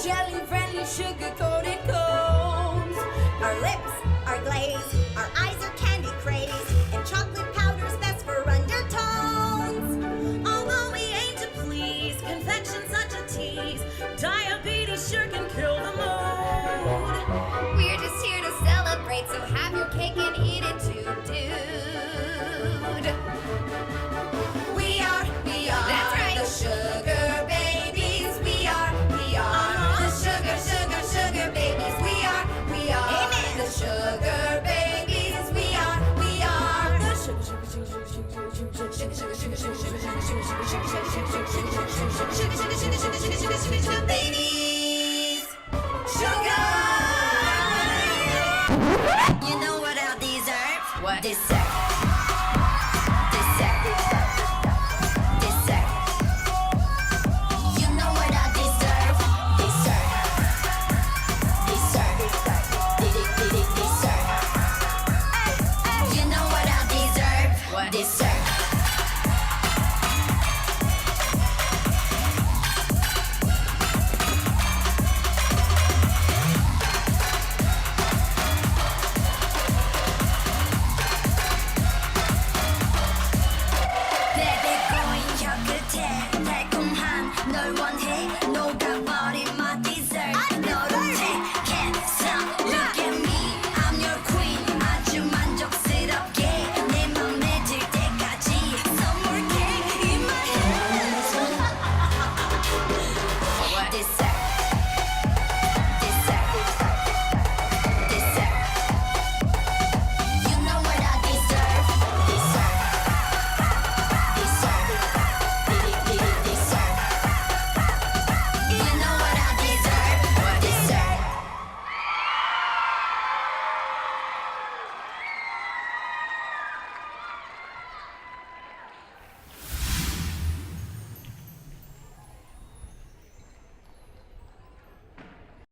jelly-friendly, sugar-coated cones. Our lips are glazed, our eyes are candy crazed, and chocolate powder's best for undertones. Although we aim to please, confection's such a tease. Diabetes sure can kill the mood. We're just here to celebrate, so have your cake and eat it too, dude. We are That's right. the sugar babies. We are the sugar babies. We are Amen. the sugar babies. We are the sugar babies. Sugar. You know what I deserve? What? Dessert.